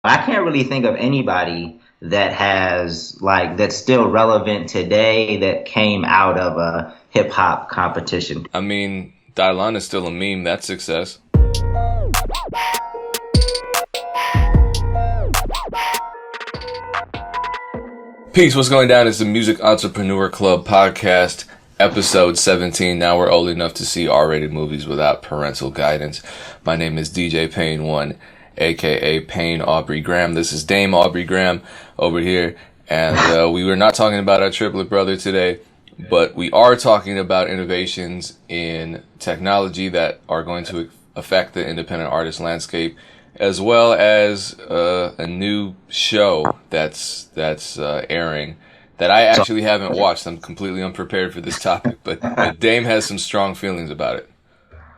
I can't really think of anybody that has like that's still relevant today that came out of a hip hop competition. I mean, Dylan is still a meme. That's success. Peace, what's going down? It's the Music Entrepreneur Club podcast, episode 17. Now we're old enough to see R-rated movies without parental guidance. My name is DJ Payne 1, aka Payne Aubrey Graham. This is Dame Aubrey Graham over here. And we were not talking about our triplet brother today, but we are talking about innovations in technology that are going to affect the independent artist landscape, as well as a new show that's airing that I So actually haven't watched. I'm completely unprepared for this topic, but Dame has some strong feelings about it.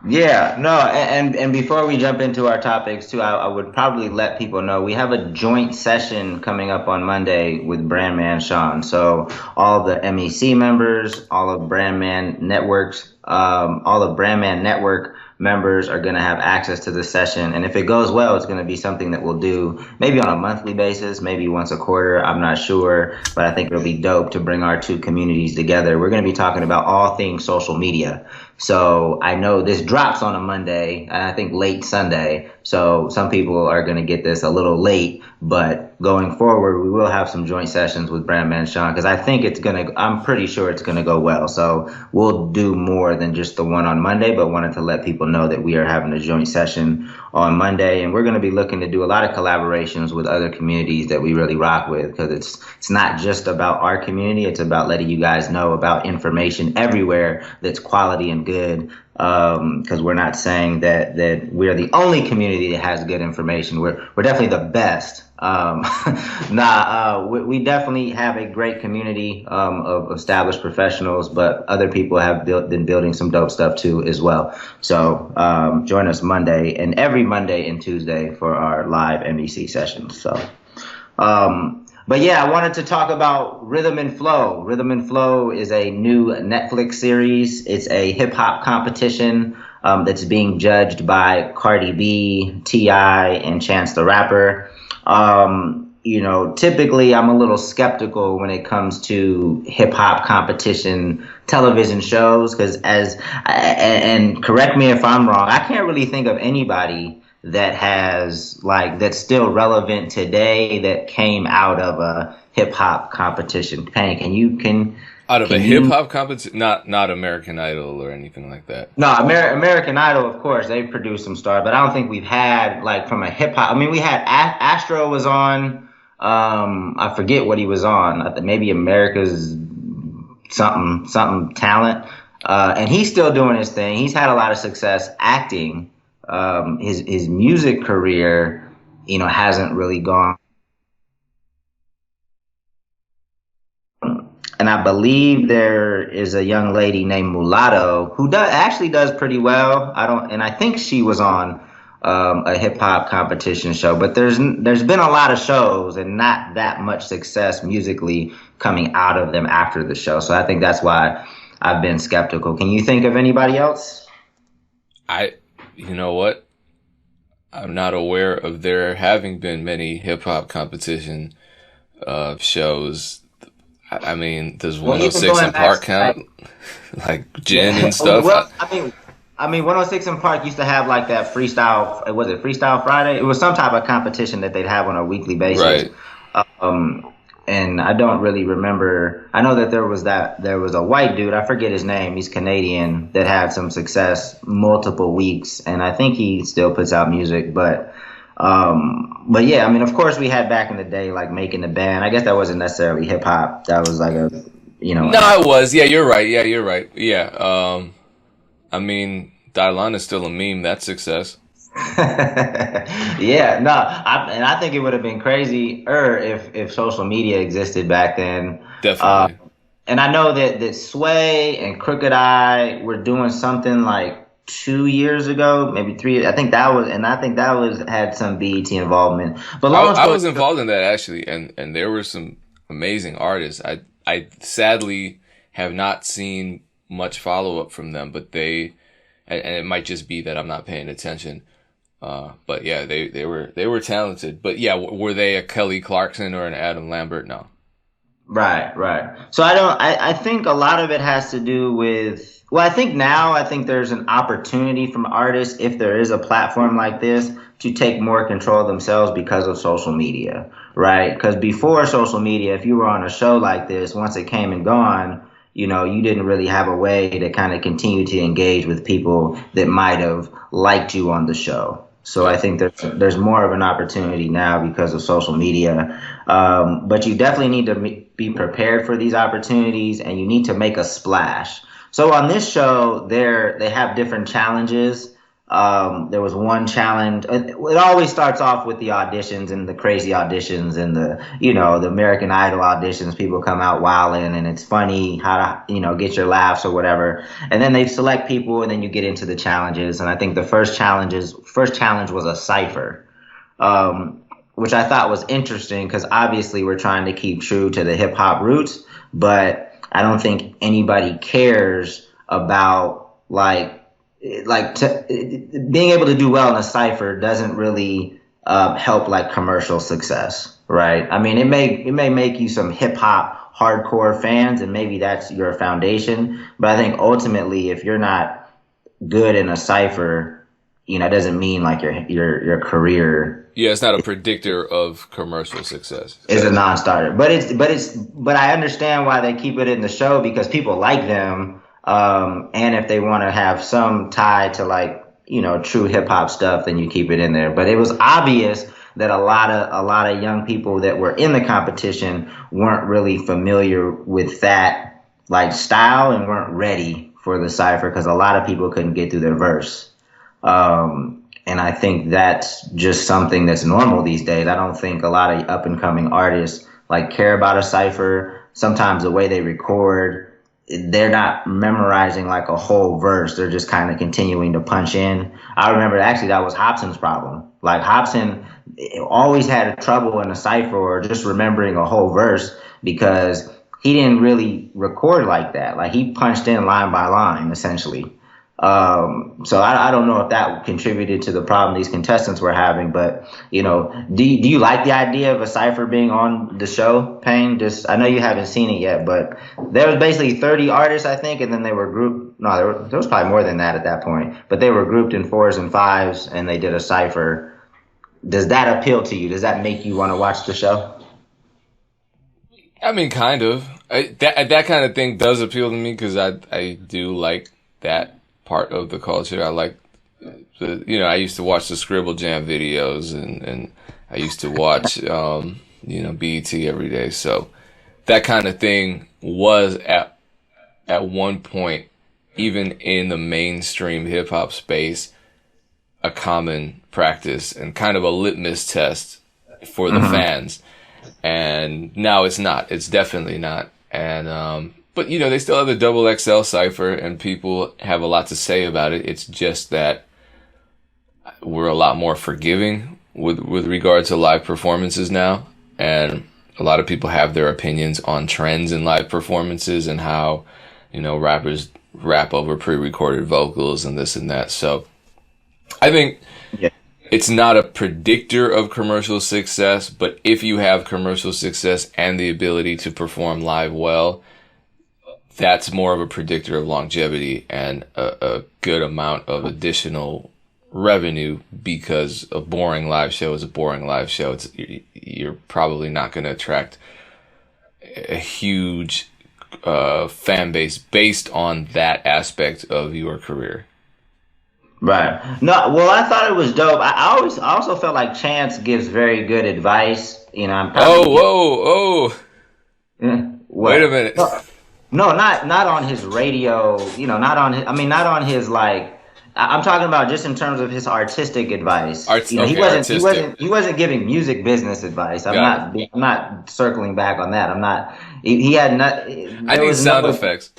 yeah, no, and before we jump into our topics too, I would probably let people know we have a joint session coming up on Monday with Brandman Sean. So all the MEC members, all of Brandman networks, all of Brandman network members are going to have access to this session. And if it goes well, it's going to be something that we'll do maybe on a monthly basis, maybe once a quarter. I'm not sure, but I think it'll be dope to bring our two communities together. We're going to be talking about all things social media. So I know this drops on a Monday, and I think late Sunday. So some people are going to get this a little late, but going forward, we will have some joint sessions with Brandman Sean because I think I'm pretty sure it's going to go well. So we'll do more than just the one on Monday, but wanted to let people know that we are having a joint session on Monday, and we're going to be looking to do a lot of collaborations with other communities that we really rock with because it's not just about our community. It's about letting you guys know about information everywhere that's quality and good. Because we're not saying that we're the only community that has good information. We're definitely the best. We definitely have a great community of established professionals, but other people have been building some dope stuff too as well. So join us Monday and every Monday and Tuesday for our live MEC sessions. But yeah, I wanted to talk about Rhythm and Flow. Rhythm and Flow is a new Netflix series. It's a hip hop competition that's being judged by Cardi B, T.I., and Chance the Rapper. Typically I'm a little skeptical when it comes to hip hop competition television shows because and correct me if I'm wrong, I can't really think of anybody that has like that's still relevant today that came out of a hip hop competition. Payne, Out of a can hip you hop competition, not American Idol or anything like that. no, American Idol, of course, they've produced some stars, but I don't think we've had like from a hip hop. I mean, we had Astro was on. I forget what he was on. Maybe America's something talent. And he's still doing his thing. He's had a lot of success acting. His music career, hasn't really gone. And I believe there is a young lady named Mulatto who does pretty well. And I think she was on a hip hop competition show. But there's been a lot of shows and not that much success musically coming out of them after the show. So I think that's why I've been skeptical. Can you think of anybody else? I, you know what? I'm not aware of there having been many hip hop competition shows. I mean, does Well, even 106 going in back, Park count? Like gin yeah. and stuff? I mean, 106 in Park used to have like that freestyle. Was it Freestyle Friday? It was some type of competition that they'd have on a weekly basis. Right. Um, and I don't really remember. I know that there was a white dude. I forget his name. He's Canadian that had some success multiple weeks, and I think he still puts out music. But yeah, I mean, of course, we had back in the day like Making the Band. I guess that wasn't necessarily hip hop. That was like No, it was. Yeah, you're right. Yeah, you're right. Yeah. I mean, Dylan is still a meme. That's success. yeah, no, I think it would have been crazy if social media existed back then. Uh, Definitely. and I know that Sway and Crooked Eye were doing something like 2 years ago, maybe three. I think that was had some BET involvement. But long I story was short, involved in that actually, and there were some amazing artists. I sadly have not seen much follow up from them, but and it might just be that I'm not paying attention. But yeah, they were talented. But yeah, were they a Kelly Clarkson or an Adam Lambert? No. Right, right. So I think a lot of it has to do with, well, I think there's an opportunity from artists, if there is a platform like this, to take more control of themselves because of social media, right? Because before social media, if you were on a show like this, once it came and gone, you didn't really have a way to kind of continue to engage with people that might have liked you on the show. So I think there's more of an opportunity now because of social media. But you definitely need to be prepared for these opportunities, and you need to make a splash. So on this show, they have different challenges. There was one challenge. It always starts off with the auditions and the crazy auditions and the American Idol auditions. People come out wilding, and it's funny how to, get your laughs or whatever. And then they select people, and then you get into the challenges. And I think the first challenge was a cipher, which I thought was interesting because obviously we're trying to keep true to the hip hop roots, but I don't think anybody cares about being able to do well in a cipher doesn't really help like commercial success, right? I mean, it may make you some hip hop hardcore fans, and maybe that's your foundation. But I think ultimately, if you're not good in a cipher, it doesn't mean like your career. Yeah, it's not a predictor of commercial success. It's a non-starter, but I understand why they keep it in the show because people like them. And if they want to have some tie to true hip hop stuff, then you keep it in there. But it was obvious that a lot of young people that were in the competition weren't really familiar with that style and weren't ready for the cipher because a lot of people couldn't get through their verse. And I think that's just something that's normal these days. I don't think a lot of up and coming artists care about a cipher. Sometimes the way they record, they're not memorizing a whole verse. They're just kind of continuing to punch in. I remember actually that was Hobson's problem. Hobson always had trouble in a cipher or just remembering a whole verse because he didn't really record like that. He punched in line by line, essentially. So I don't know if that contributed to the problem these contestants were having, but do you like the idea of a cipher being on the show, Payne? I know you haven't seen it yet, but there was basically 30 artists, I think, and then they were grouped. No, there was probably more than that at that point, but they were grouped in 4s and 5s, and they did a cipher. Does that appeal to you? Does that make you want to watch the show? I mean, kind of. That kind of thing does appeal to me because I do like that part of the culture. I like I used to watch the Scribble Jam videos and I used to watch BET every day. So that kind of thing was at one point, even in the mainstream hip hop space, a common practice and kind of a litmus test for the fans. And now it's not. It's definitely not. And but they still have the double XL cipher, and people have a lot to say about it. It's just that we're a lot more forgiving with regard to live performances now, and a lot of people have their opinions on trends in live performances and how rappers rap over pre-recorded vocals and this and that. So I think it's not a predictor of commercial success, but if you have commercial success and the ability to perform live well, that's more of a predictor of longevity and a good amount of additional revenue, because a boring live show is a boring live show. You're probably not going to attract a huge fan base based on that aspect of your career. Right. No, well, I thought it was dope. I also felt like Chance gives very good advice. Whoa. Wait a minute. No, not on his radio, not on his I'm talking about just in terms of his artistic advice. He wasn't giving music business advice. I'm not circling back on that. I'm not. He had not. I need sound effects.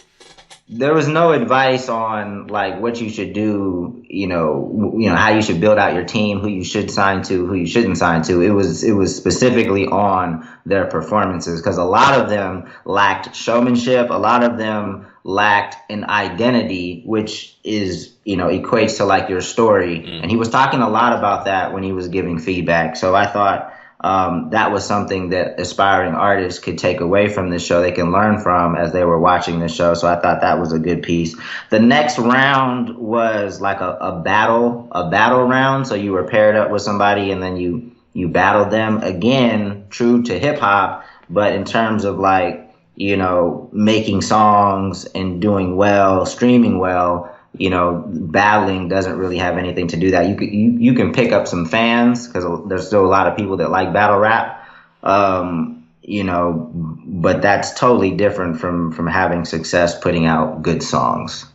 There was no advice on what you should do, how you should build out your team, who you should sign to, who you shouldn't sign to. It was specifically on their performances because a lot of them lacked showmanship. A lot of them lacked an identity, which is, equates to like your story. And he was talking a lot about that when he was giving feedback. So I thought that was something that aspiring artists could take away from this show. They can learn from as they were watching the show. So I thought that was a good piece. The next round was like a battle round. So you were paired up with somebody and then you battled them. Again, true to hip hop, but in terms of like, making songs and doing well, streaming well, battling doesn't really have anything to do that. You can pick up some fans because there's still a lot of people that like battle rap, but that's totally different from having success putting out good songs.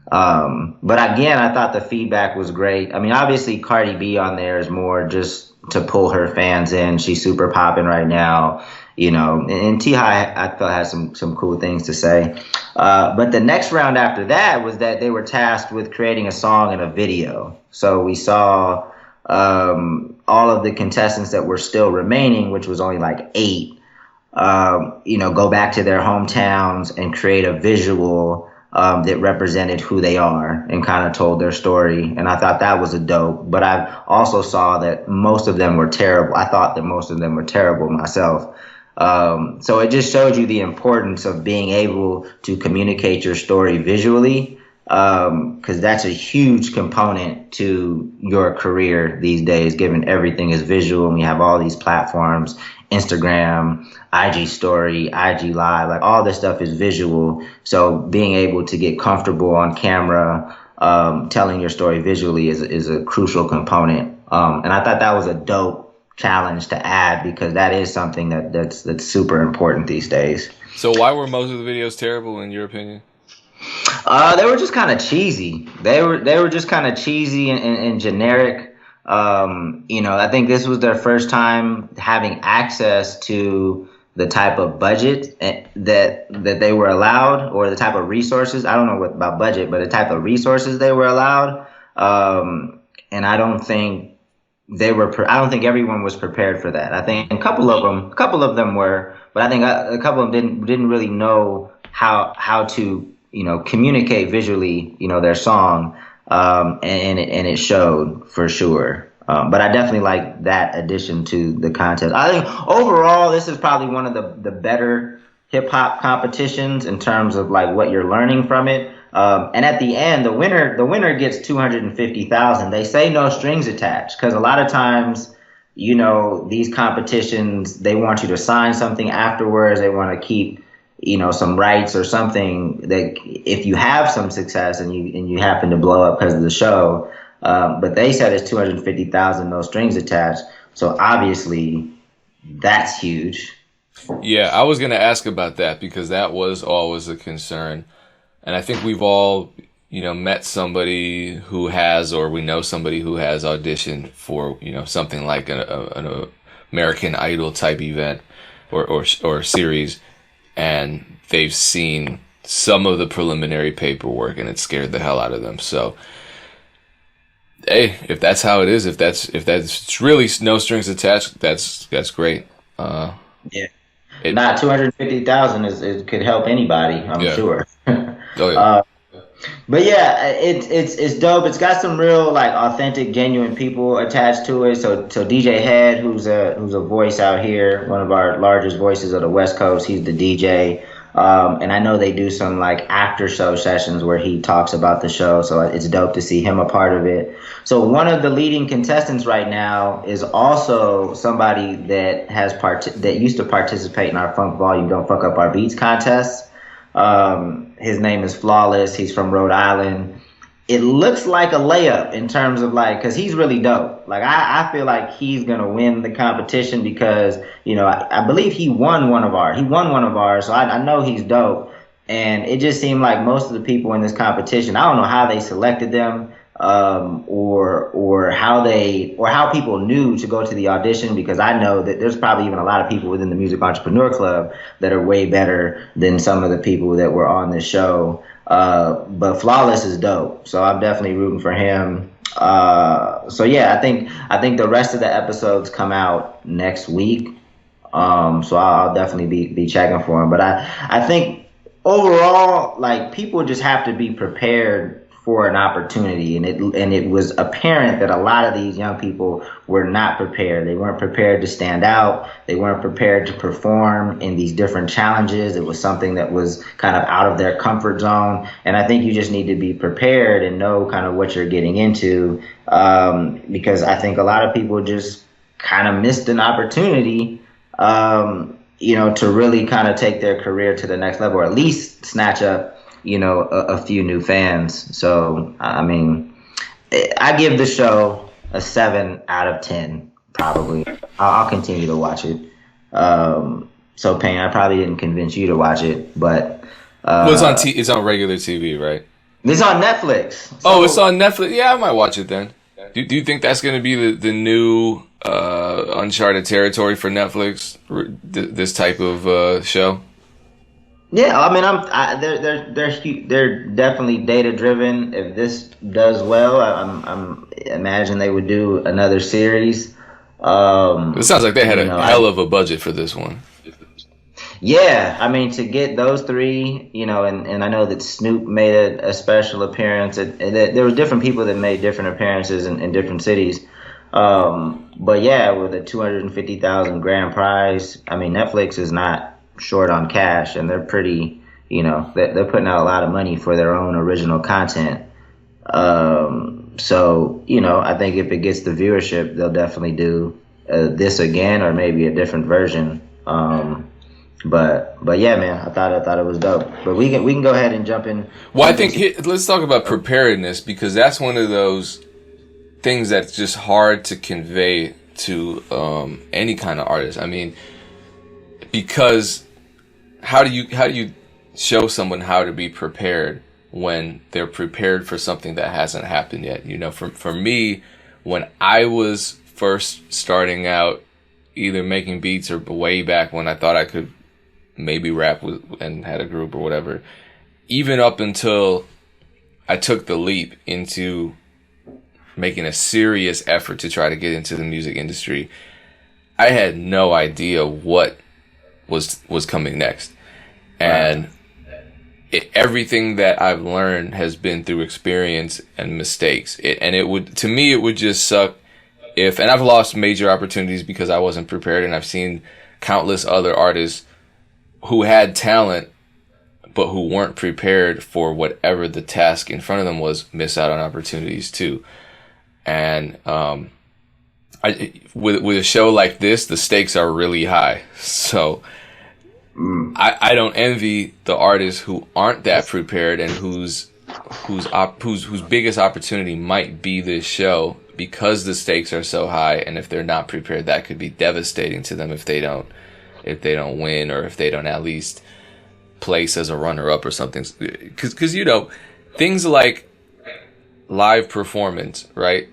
But again, I thought the feedback was great. I mean, obviously Cardi B on there is more just to pull her fans in. She's super popping right now. And T.I. I felt had some cool things to say. But the next round after that was that they were tasked with creating a song and a video. So we saw all of the contestants that were still remaining, which was only like 8, go back to their hometowns and create a visual that represented who they are and kind of told their story. And I thought that was a dope. But I also saw that most of them were terrible. I thought that most of them were terrible myself. So it just showed you the importance of being able to communicate your story visually, because that's a huge component to your career these days, given everything is visual and we have all these platforms, Instagram, IG story, IG live, like all this stuff is visual. So being able to get comfortable on camera, telling your story visually is a crucial component. And I thought that was a dope challenge to add because that is something that's super important these days. So why were most of the videos terrible in your opinion? They were just kind of cheesy. They were just kind of cheesy and generic. I think this was their first time having access to the type of budget that they were allowed, or the type of resources. I don't know about budget, but the type of resources they were allowed. And I don't think I don't think everyone was prepared for that. I think a couple of them were, but I think a couple of them didn't really know how to, communicate visually, their song. And it showed for sure. But I definitely like that addition to the contest. I think overall, this is probably one of the better hip hop competitions in terms of like what you're learning from it. And at the end, the winner gets $250,000. They say no strings attached because a lot of times, these competitions, they want you to sign something afterwards. They want to keep, some rights or something that if you have some success and you happen to blow up because of the show. But they said it's $250,000, no strings attached. So obviously, that's huge. Yeah, I was going to ask about that because that was always a concern. And I think we've all, met somebody who has, or we know somebody who has auditioned for, something like an American Idol type event or series, and they've seen some of the preliminary paperwork and it scared the hell out of them. So, hey, if that's how it is, if that's really no strings attached, that's great. Yeah. Not 250,000 is could help anybody, I'm sure. Oh yeah. But yeah, it's dope. It's got some real like authentic, genuine people attached to it. So DJ Head, who's a voice out here, one of our largest voices of the West Coast, he's the DJ. And I know they do some like after show sessions where he talks about the show. So it's dope to see him a part of it. So one of the leading contestants right now is also somebody that that used to participate in our Funk Volume Don't Fuck Up Our Beats contest. His name is Flawless. He's from Rhode Island. It looks like a layup in terms of like, cause he's really dope. Like I feel like he's gonna win the competition because, I believe he won one of ours. So I know he's dope. And it just seemed like most of the people in this competition, I don't know how they selected them, or how people knew to go to the audition, because I know that there's probably even a lot of people within the Music Entrepreneur Club that are way better than some of the people that were on this show. But Flawless is dope, so I'm definitely rooting for him. So yeah, I think the rest of the episodes come out next week. So I'll definitely be checking for him. But I think overall, like, people just have to be prepared for an opportunity, and it was apparent that a lot of these young people were not prepared. They weren't prepared to stand out. They weren't prepared to perform in these different challenges. It was something that was kind of out of their comfort zone, and I think you just need to be prepared and know kind of what you're getting into, because I think a lot of people just kind of missed an opportunity. To really kind of take their career to the next level, or at least snatch up, a few new fans. So, I mean, I give the show a 7 out of 10, probably. I'll continue to watch it. So, Payne, I probably didn't convince you to watch it, but... well, it's on regular TV, right? It's on Netflix. So, it's on Netflix? Yeah, I might watch it then. Do you think that's going to be the new uncharted territory for Netflix? This type of show? Yeah, I mean, they're definitely data driven. If this does well, I'm imagine they would do another series. It sounds like they had a hell of a budget for this one. Yeah, I mean, to get those three, and I know that Snoop made a special appearance. There were different people that made different appearances in different cities. But yeah, with a 250,000 grand prize, I mean, Netflix is not short on cash, and they're pretty, they're putting out a lot of money for their own original content. So, I think if it gets the viewership, they'll definitely do this again, or maybe a different version. But yeah, man, I thought it was dope. But we can go ahead and jump in. Well, I think let's talk about preparedness, because that's one of those things that's just hard to convey to any kind of artist. I mean, because how do you show someone how to be prepared when they're prepared for something that hasn't happened yet? For me, when I was first starting out, either making beats or way back when I thought I could maybe rap and had a group or whatever, even up until I took the leap into making a serious effort to try to get into the music industry, I had no idea what was coming next. And everything that I've learned has been through experience and mistakes. It would just suck and I've lost major opportunities because I wasn't prepared, and I've seen countless other artists who had talent but who weren't prepared for whatever the task in front of them was, miss out on opportunities too. And with a show like this, the stakes are really high. So I don't envy the artists who aren't that prepared and whose biggest opportunity might be this show, because the stakes are so high, and if they're not prepared, that could be devastating to them if they don't win, or if they don't at least place as a runner-up or something. Because things like live performance, right?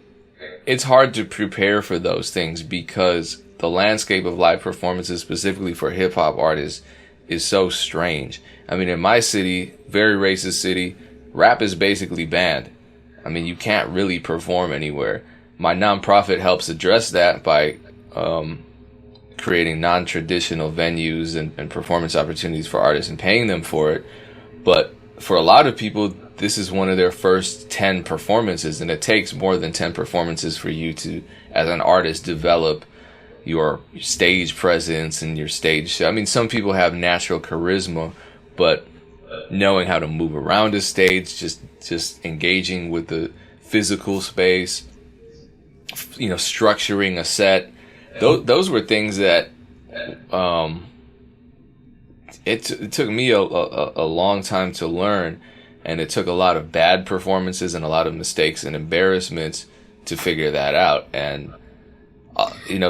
It's hard to prepare for those things because the landscape of live performances, specifically for hip-hop artists, is so strange. I mean, in my city, very racist city, rap is basically banned. I mean, you can't really perform anywhere. My nonprofit helps address that by creating non-traditional venues and performance opportunities for artists and paying them for it. But for a lot of people, this is one of their first 10 performances, and it takes more than 10 performances for you to, as an artist, develop your stage presence and your stage show. I mean, some people have natural charisma, but knowing how to move around a stage, just engaging with the physical space, structuring a set, those were things that it took me a long time to learn, and it took a lot of bad performances and a lot of mistakes and embarrassments to figure that out. And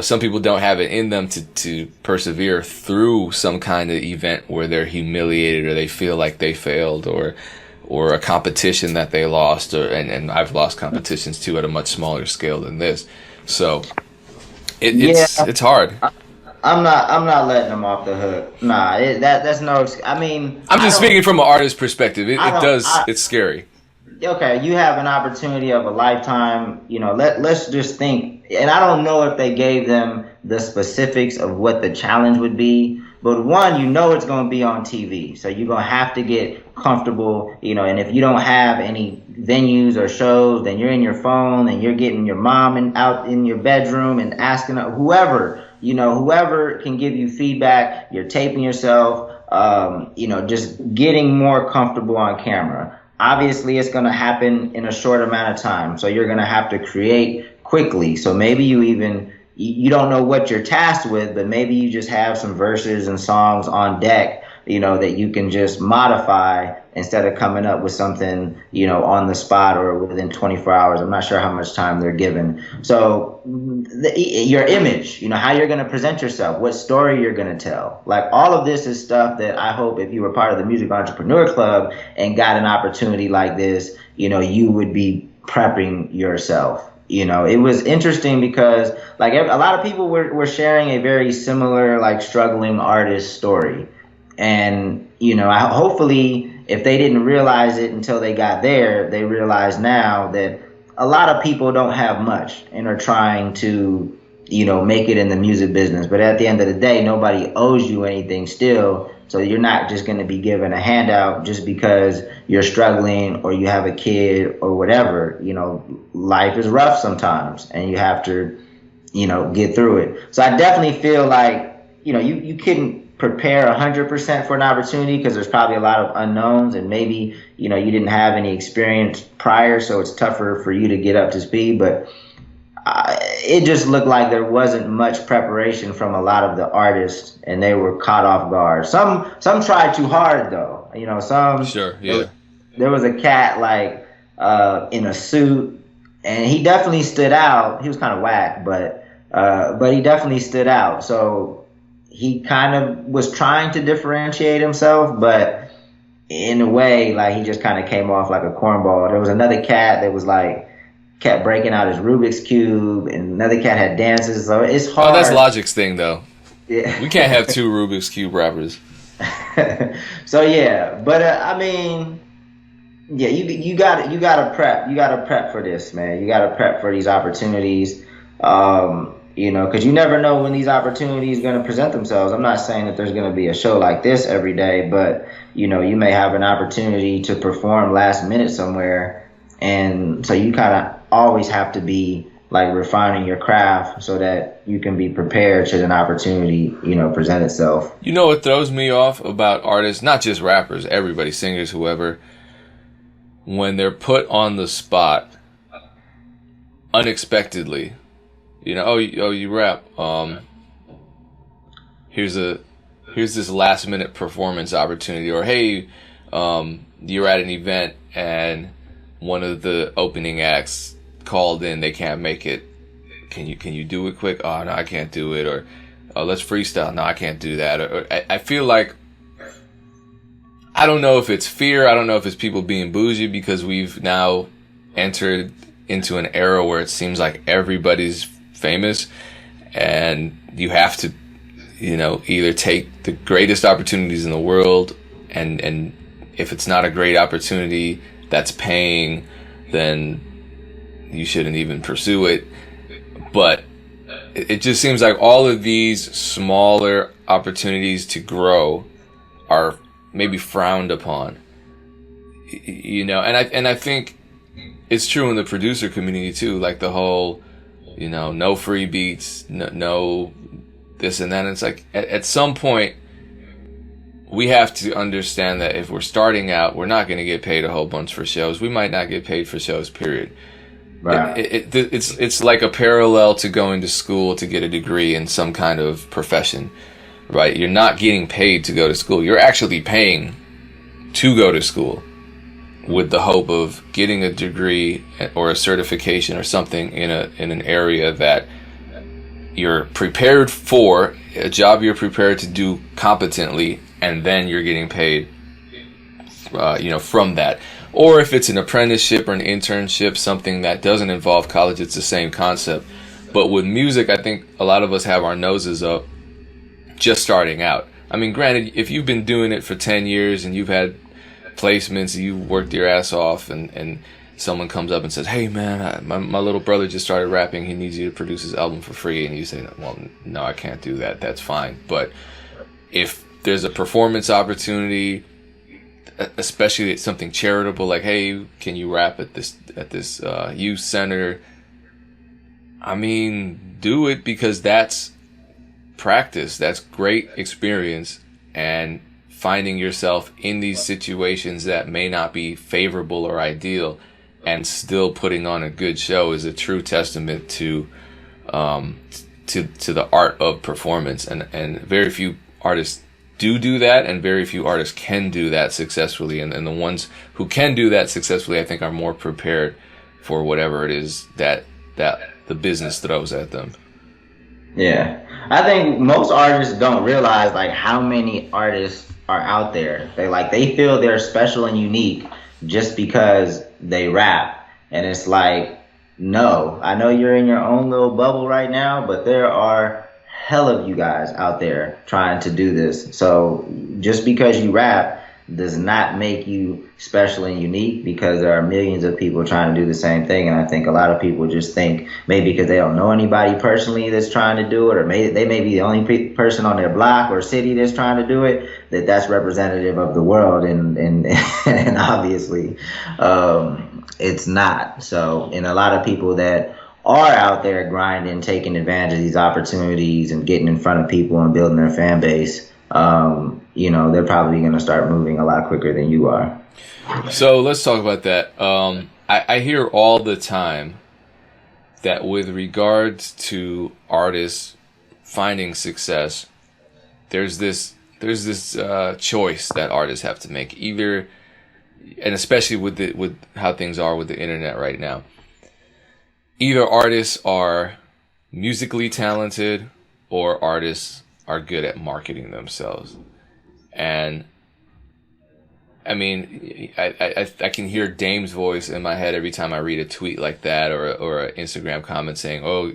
some people don't have it in them to persevere through some kind of event where they're humiliated or they feel like they failed, or a competition that they lost, and I've lost competitions too at a much smaller scale than this. So it's hard. I'm not letting them off the hook. Nah, that's no. I mean, I'm just speaking from an artist's perspective. It's scary. Okay, you have an opportunity of a lifetime. Let's just think, and I don't know if they gave them the specifics of what the challenge would be. But one, it's going to be on TV. So you're going to have to get comfortable, and if you don't have any venues or shows, then you're in your phone and you're getting your mom out in your bedroom and asking whoever can give you feedback. You're taping yourself, just getting more comfortable on camera. Obviously, it's going to happen in a short amount of time. So you're going to have to create quickly. So maybe you don't know what you're tasked with, but maybe you just have some verses and songs on deck, that you can just modify instead of coming up with something, on the spot or within 24 hours. I'm not sure how much time they're given. So your image, how you're going to present yourself, what story you're going to tell. Like all of this is stuff that I hope if you were part of the Music Entrepreneur Club and got an opportunity like this, you would be prepping yourself. It was interesting because like a lot of people were sharing a very similar like struggling artist story. And, hopefully if they didn't realize it until they got there, they realize now that a lot of people don't have much and are trying to, make it in the music business. But at the end of the day, nobody owes you anything still. So you're not just going to be given a handout just because you're struggling or you have a kid or whatever. Life is rough sometimes and you have to, get through it. So I definitely feel like, you couldn't prepare 100% for an opportunity because there's probably a lot of unknowns and maybe, you didn't have any experience prior. So it's tougher for you to get up to speed. But it just looked like there wasn't much preparation from a lot of the artists and they were caught off guard. Some tried too hard though. Some. Sure, yeah. There was a cat like in a suit and he definitely stood out. He was kind of whack, but he definitely stood out. So he kind of was trying to differentiate himself, but in a way, like he just kind of came off like a cornball. There was another cat that was like kept breaking out his Rubik's Cube, and another cat had dances. So it's hard. Oh, that's Logic's thing, though. Yeah. We can't have two Rubik's Cube rappers. So yeah, but I mean, yeah, you got to prep. You got to prep for this, man. You got to prep for these opportunities. Because you never know when these opportunities are going to present themselves. I'm not saying that there's going to be a show like this every day, but, you may have an opportunity to perform last minute somewhere. And so you kind of always have to be like refining your craft so that you can be prepared should an opportunity, present itself. What throws me off about artists, not just rappers, everybody, singers, whoever, when they're put on the spot unexpectedly. You rap. Here's this last minute performance opportunity, or hey, you're at an event and one of the opening acts called in, they can't make it. Can you do it quick? Oh no, I can't do it. Or let's freestyle. No, I can't do that. Or I feel like I don't know if it's fear. I don't know if it's people being bougie because we've now entered into an era where it seems like everybody's famous and you have to either take the greatest opportunities in the world and if it's not a great opportunity that's paying, then you shouldn't even pursue it. But it just seems like all of these smaller opportunities to grow are maybe frowned upon, and I think it's true in the producer community too, like the whole no free beats, no this and that. And it's like at some point we have to understand that if we're starting out, we're not going to get paid a whole bunch for shows. We might not get paid for shows, period. Right. It's like a parallel to going to school to get a degree in some kind of profession, right? You're not getting paid to go to school. You're actually paying to go to school with the hope of getting a degree or a certification or something in an area that you're prepared for, a job you're prepared to do competently, and then you're getting paid, from that. Or if it's an apprenticeship or an internship, something that doesn't involve college, it's the same concept. But with music, I think a lot of us have our noses up just starting out. I mean, granted, if you've been doing it for 10 years and you've had placements, you worked your ass off and someone comes up and says, "Hey man, my little brother just started rapping. He needs you to produce his album for free," and you say, "Well, no, I can't do that. That's fine." But if there's a performance opportunity, especially at something charitable, like, "Hey, can you rap at this youth center?" I mean, do it, because that's practice. That's great experience, and finding yourself in these situations that may not be favorable or ideal, and still putting on a good show, is a true testament to the art of performance. And very few artists do that, and very few artists can do that successfully. And the ones who can do that successfully, I think, are more prepared for whatever it is that the business throws at them. Yeah, I think most artists don't realize like how many artists are out there. They feel they're special and unique just because they rap, and it's like, no, I know you're in your own little bubble right now, but there are hell of you guys out there trying to do this. So just because you rap does not make you special and unique, because there are millions of people trying to do the same thing. And I think a lot of people just think, maybe because they don't know anybody personally that's trying to do it, or maybe they may be the only person on their block or city that's trying to do it, that's representative of the world. And obviously it's not. So, and a lot of people that are out there grinding, taking advantage of these opportunities and getting in front of people and building their fan base, they're probably going to start moving a lot quicker than you are. So let's talk about that. I hear all the time that with regards to artists finding success, there's this choice that artists have to make, either, and especially with how things are with the internet right now. Either artists are musically talented, or artists are good at marketing themselves. And I mean, I can hear Dame's voice in my head every time I read a tweet like that, or an Instagram comment saying, "Oh,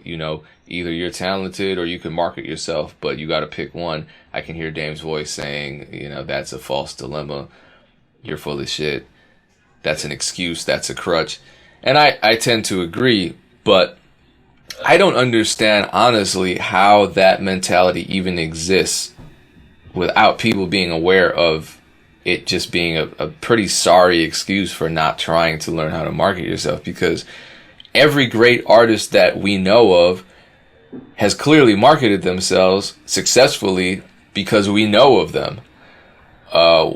either you're talented or you can market yourself, but you got to pick one." I can hear Dame's voice saying, "That's a false dilemma. You're full of shit. That's an excuse. That's a crutch." And I tend to agree, but I don't understand, honestly, how that mentality even exists without people being aware of it just being a pretty sorry excuse for not trying to learn how to market yourself. Because every great artist that we know of has clearly marketed themselves successfully because we know of them. I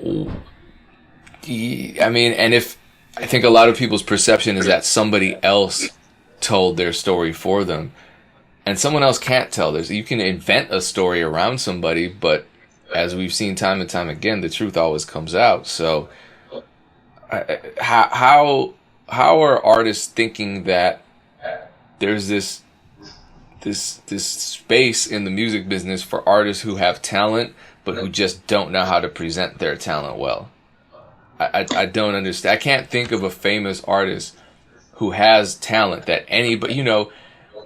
think a lot of people's perception is that somebody else told their story for them, and someone else can't tell this. You can invent a story around somebody, but as we've seen time and time again, the truth always comes out. So how are artists thinking that there's this space in the music business for artists who have talent but who just don't know how to present their talent well? I don't understand. I can't think of a famous artist who has talent that anybody,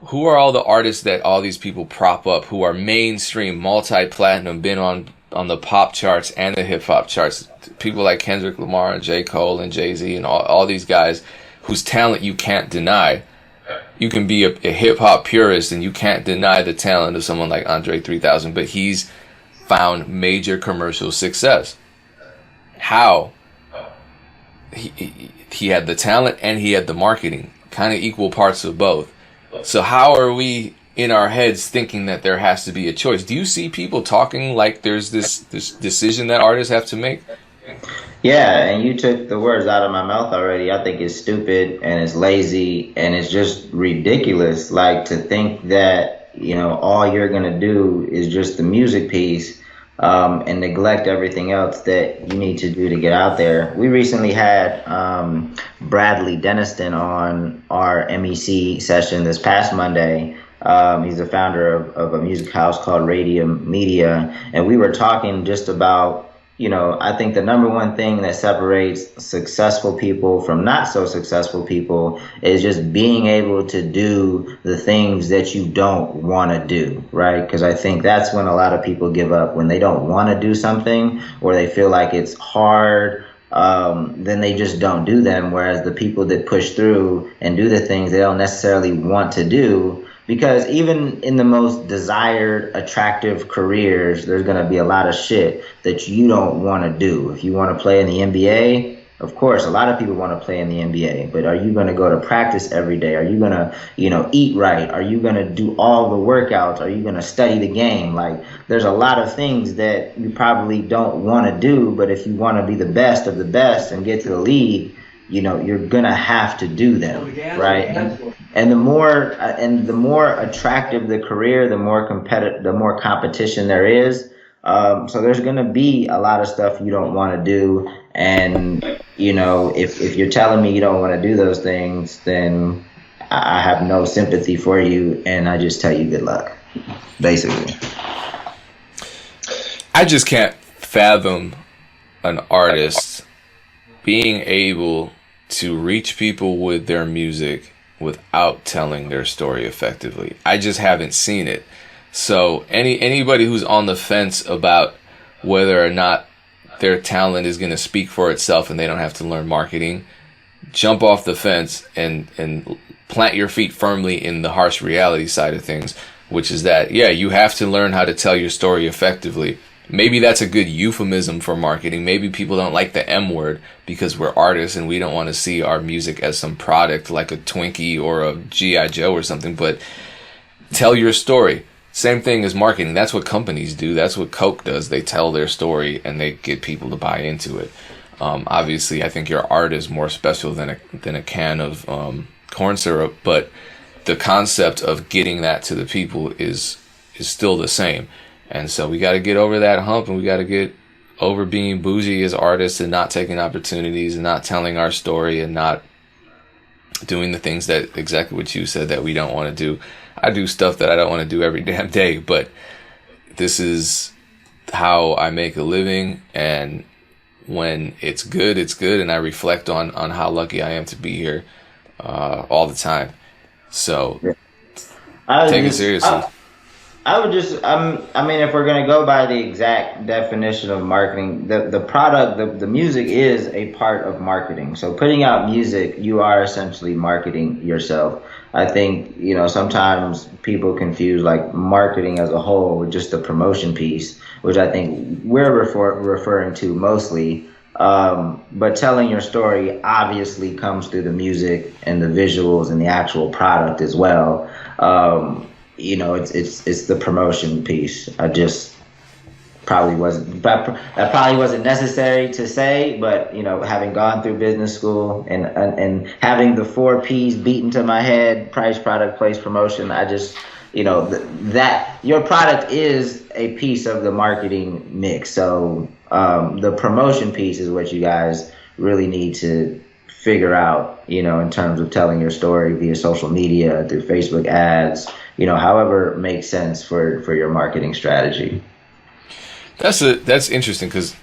who are all the artists that all these people prop up, who are mainstream, multi-platinum, been on the pop charts and the hip-hop charts? People like Kendrick Lamar and J. Cole and Jay-Z and all these guys whose talent you can't deny. You can be a hip-hop purist and you can't deny the talent of someone like Andre 3000, but he's found major commercial success. How? He had the talent and he had the marketing, kind of equal parts of both. So how are we in our heads thinking that there has to be a choice? Do you see people talking like there's this decision that artists have to make? Yeah, and you took the words out of my mouth already. I think it's stupid and it's lazy and it's just ridiculous. Like, to think that, all you're going to do is just the music piece, and neglect everything else that you need to do to get out there. We recently had Bradley Denniston on our MEC session this past Monday. He's the founder of a music house called Radium Media, and we were talking just about, I think the number one thing that separates successful people from not so successful people is just being able to do the things that you don't want to do, right? Because I think that's when a lot of people give up, when they don't want to do something or they feel like it's hard, then they just don't do them. Whereas the people that push through and do the things they don't necessarily want to do, because even in the most desired, attractive careers, there's going to be a lot of shit that you don't want to do. If you want to play in the NBA, of course, a lot of people want to play in the NBA, but are you going to go to practice every day? Are you going to, eat right? Are you going to do all the workouts? Are you going to study the game? Like, there's a lot of things that you probably don't want to do, but if you want to be the best of the best and get to the league, you're going to have to do them, right? And the more attractive the career, the more competition there is. So there's going to be a lot of stuff you don't want to do. And, if you're telling me you don't want to do those things, then I have no sympathy for you. And I just tell you good luck, basically. I just can't fathom an artist being able to reach people with their music without telling their story effectively. I just haven't seen it. So anybody who's on the fence about whether or not their talent is going to speak for itself and they don't have to learn marketing, jump off the fence and plant your feet firmly in the harsh reality side of things, which is that, yeah, you have to learn how to tell your story effectively. Maybe that's a good euphemism for marketing. Maybe people don't like the M word because we're artists and we don't want to see our music as some product like a Twinkie or a G.I. Joe or something, but tell your story. Same thing as marketing. That's what companies do. That's what Coke does. They tell their story and they get people to buy into it. Obviously, I think your art is more special than a can of corn syrup, but the concept of getting that to the people is still the same. And so we got to get over that hump, and we got to get over being bougie as artists and not taking opportunities and not telling our story and not doing the things that exactly what you said that we don't want to do. I do stuff that I don't want to do every damn day, but this is how I make a living, and when it's good, it's good, and I reflect on how lucky I am to be here all the time. So take it seriously. If we're going to go by the exact definition of marketing, the product, the music is a part of marketing. So putting out music, you are essentially marketing yourself. I think, sometimes people confuse like marketing as a whole with just the promotion piece, which I think we're referring to mostly. But telling your story obviously comes through the music and the visuals and the actual product as well. It's the promotion piece. That probably wasn't necessary to say, but having gone through business school and having the 4 P's beaten to my head: price, product, place, promotion. I just that your product is a piece of the marketing mix. So the promotion piece is what you guys really need to figure out, in terms of telling your story via social media, through Facebook ads, however makes sense for your marketing strategy. That's interesting, because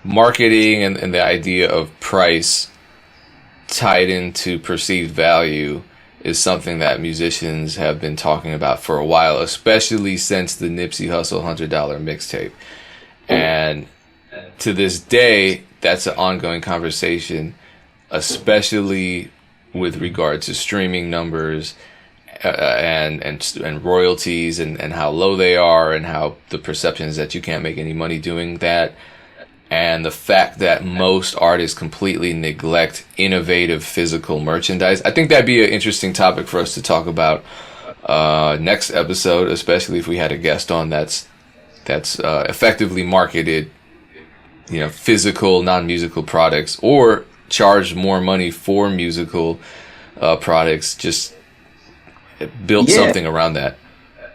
marketing and the idea of price tied into perceived value is something that musicians have been talking about for a while, especially since the Nipsey Hussle $100 mixtape. And to this day, that's an ongoing conversation, especially with regard to streaming numbers and royalties and how low they are, and how the perception is that you can't make any money doing that, and the fact that most artists completely neglect innovative physical merchandise. I think that'd be an interesting topic for us to talk about next episode, especially if we had a guest on that's effectively marketed, physical non-musical products, or charged more money for musical products, just build something around that.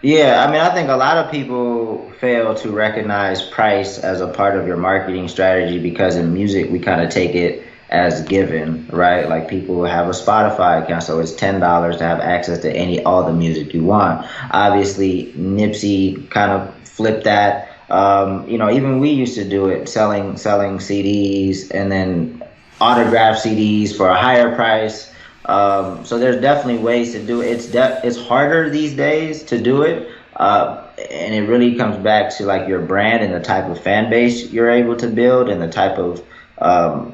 Yeah, I think a lot of people fail to recognize price as a part of your marketing strategy, because in music we kind of take it as given, right? Like, people have a Spotify account, so it's $10 to have access to all the music you want. Obviously, Nipsey kind of flipped that. Even we used to do it, selling CDs and then autographed CDs for a higher price. So there's definitely ways to do it. It's harder these days to do it, and it really comes back to like your brand and the type of fan base you're able to build, and the type of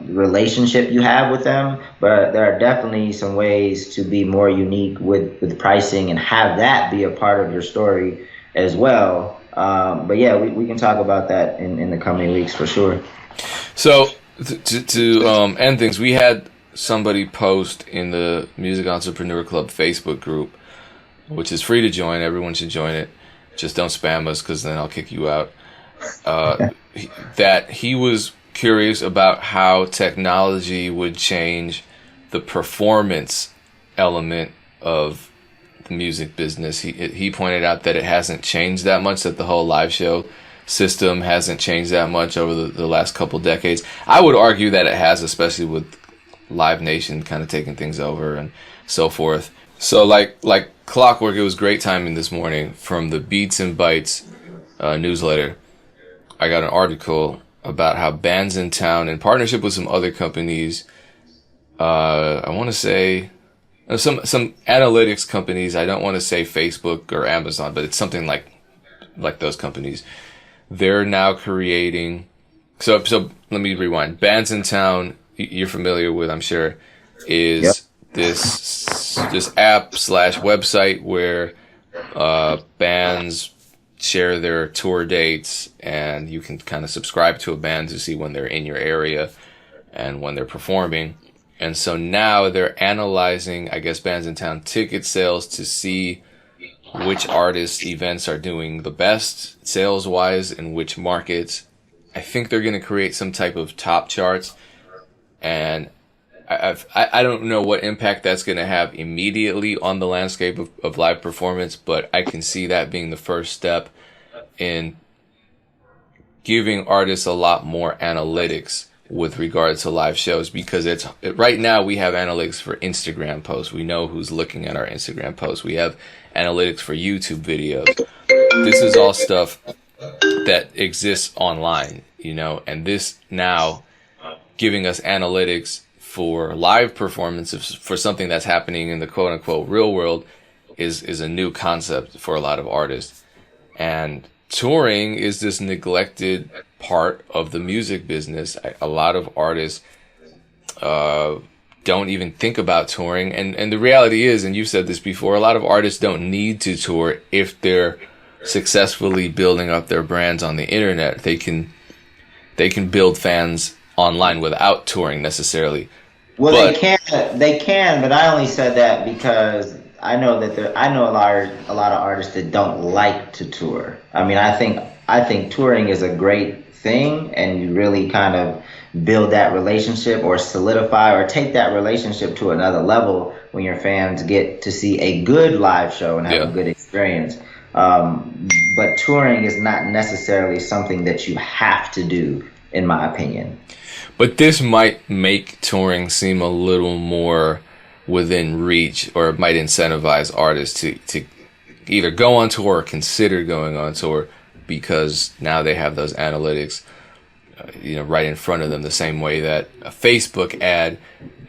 relationship you have with them, but there are definitely some ways to be more unique with pricing and have that be a part of your story as well. But yeah, we can talk about that in the coming weeks for sure. So to end things, we had somebody post in the Music Entrepreneur Club Facebook group, which is free to join. Everyone should join it. Just don't spam us, because then I'll kick you out. That he was curious about how technology would change the performance element of the music business. He pointed out that it hasn't changed that much, that the whole live show system hasn't changed that much over the last couple decades. I would argue that it has, especially with Live Nation kind of taking things over and so forth. So like clockwork, it was great timing this morning from the Beats and Bytes newsletter. I got an article about how Bands in Town, in partnership with some other companies, I want to say some analytics companies. I don't want to say Facebook or Amazon, but it's something like those companies. They're now creating. So let me rewind. Bands in Town, you're familiar with, I'm sure, is Yep. this app / website where bands share their tour dates, and you can kind of subscribe to a band to see when they're in your area and when they're performing. And so now they're analyzing, I guess, Bands in Town ticket sales to see which artists' events are doing the best sales-wise in which markets. I think they're going to create some type of top charts, and I don't know what impact that's going to have immediately on the landscape of live performance, but I can see that being the first step in giving artists a lot more analytics with regards to live shows, because right now we have analytics for Instagram posts. We know who's looking at our Instagram posts. We have analytics for YouTube videos. This is all stuff that exists online, and this now giving us analytics for live performances for something that's happening in the quote unquote real world is a new concept for a lot of artists. And touring is this neglected part of the music business. A lot of artists don't even think about touring. And the reality is, and you've said this before, a lot of artists don't need to tour if they're successfully building up their brands on the internet. They can build fans online without touring necessarily. Well, they can, but I only said that because I know I know a lot of artists that don't like to tour. I mean, I think touring is a great thing, and you really kind of build that relationship or solidify or take that relationship to another level when your fans get to see a good live show and have a good experience. But touring is not necessarily something that you have to do, in my opinion. But this might make touring seem a little more within reach, or it might incentivize artists to either go on tour or consider going on tour, because now they have those analytics right in front of them, the same way that a Facebook ad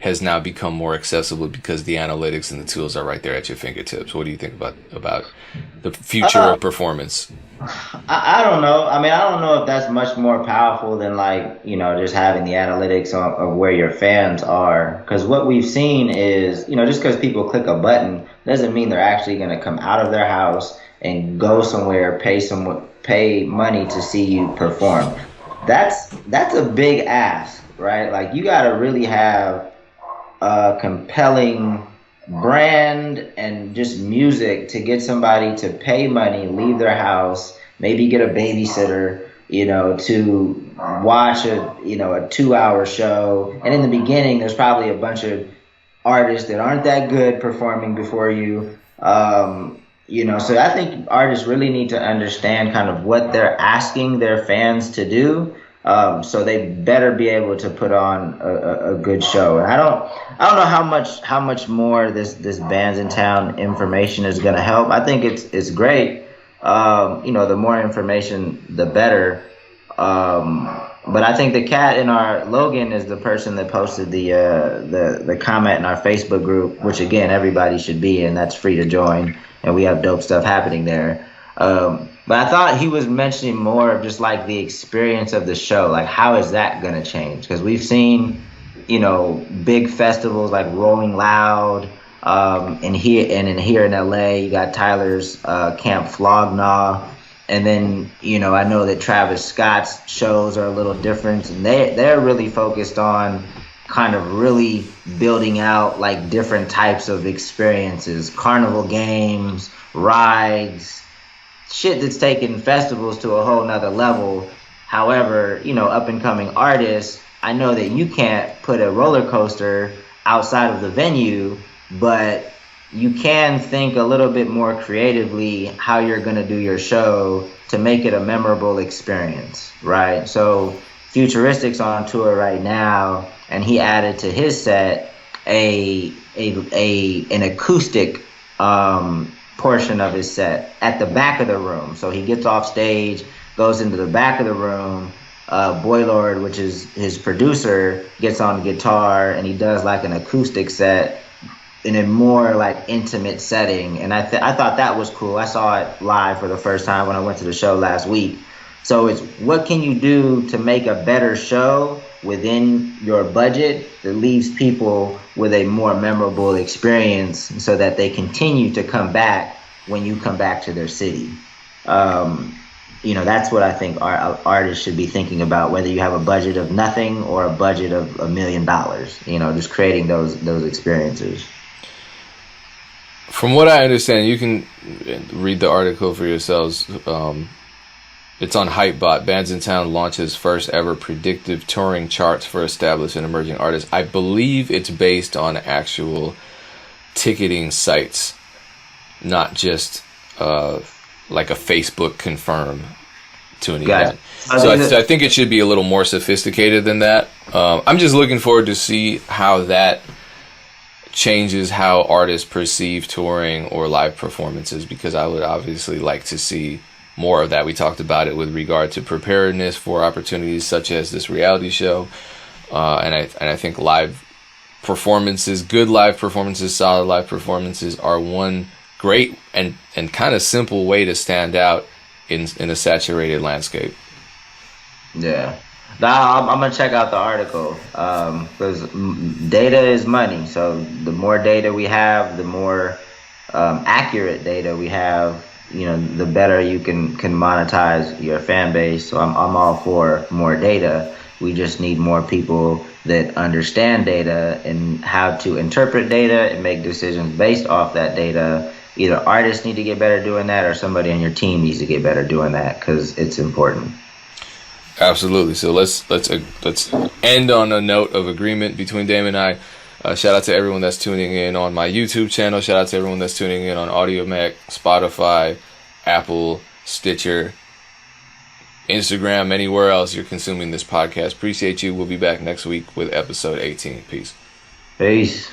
has now become more accessible because the analytics and the tools are right there at your fingertips. What do you think about the future of performance? I don't know. I mean, I don't know if that's much more powerful than just having the analytics of where your fans are. Because what we've seen is, just because people click a button doesn't mean they're actually going to come out of their house and go somewhere, pay money to see you perform. That's a big ask, right? Like, you got to really have a compelling brand and just music to get somebody to pay money, leave their house, maybe get a babysitter, to watch a 2-hour show. And in the beginning, there's probably a bunch of artists that aren't that good performing before you. So I think artists really need to understand kind of what they're asking their fans to do. So they better be able to put on a good show. And I don't know how much more this Bands in Town information is going to help. I think it's great. The more information, the better. But I think the cat in our Logan is the person that posted the comment in our Facebook group, which again everybody should be in. That's free to join, and we have dope stuff happening there. But I thought he was mentioning more of just like the experience of the show. Like, how is that going to change? Because we've seen, big festivals like Rolling Loud, and here in LA, you got Tyler's Camp Flog Gnaw. And then, I know that Travis Scott's shows are a little different, and they're really focused on kind of really building out like different types of experiences, carnival games, rides, shit that's taking festivals to a whole nother level. However, up and coming artists, I know that you can't put a roller coaster outside of the venue, but you can think a little bit more creatively how you're going to do your show to make it a memorable experience, right? So Futuristic's on tour right now, and he added to his set an acoustic portion of his set at the back of the room. So he gets off stage, goes into the back of the room. Boylord, which is his producer, gets on guitar, and he does like an acoustic set in a more like intimate setting. And I thought that was cool. I saw it live for the first time when I went to the show last week. So it's what can you do to make a better show within your budget that leaves people with a more memorable experience so that they continue to come back when you come back to their city. That's what I think artists should be thinking about, whether you have a budget of nothing or a budget of $1 million, just creating those experiences. From what I understand, you can read the article for yourselves. It's on Hypebot. Bands in Town launches first ever predictive touring charts for established and emerging artists. I believe it's based on actual ticketing sites, not just like a Facebook confirm to an event. So I think it should be a little more sophisticated than that. I'm just looking forward to see how that changes how artists perceive touring or live performances, because I would obviously like to see more of that. We talked about it with regard to preparedness for opportunities such as this reality show, and I think live performances, good live performances, solid live performances are one great and kind of simple way to stand out in a saturated landscape. Yeah. Now I'm gonna check out the article because data is money. So the more data we have, the more accurate data we have, the better you can monetize your fan base. So I'm all for more data. We just need more people that understand data and how to interpret data and make decisions based off that data. Either artists need to get better doing that, or somebody on your team needs to get better doing that, because it's important. Absolutely. So let's end on a note of agreement between Dame and I. Shout out to everyone that's tuning in on my YouTube channel. Shout out to everyone that's tuning in on Audio MEC, Spotify, Apple, Stitcher, Instagram, anywhere else you're consuming this podcast. Appreciate you. We'll be back next week with episode 18. Peace. Peace.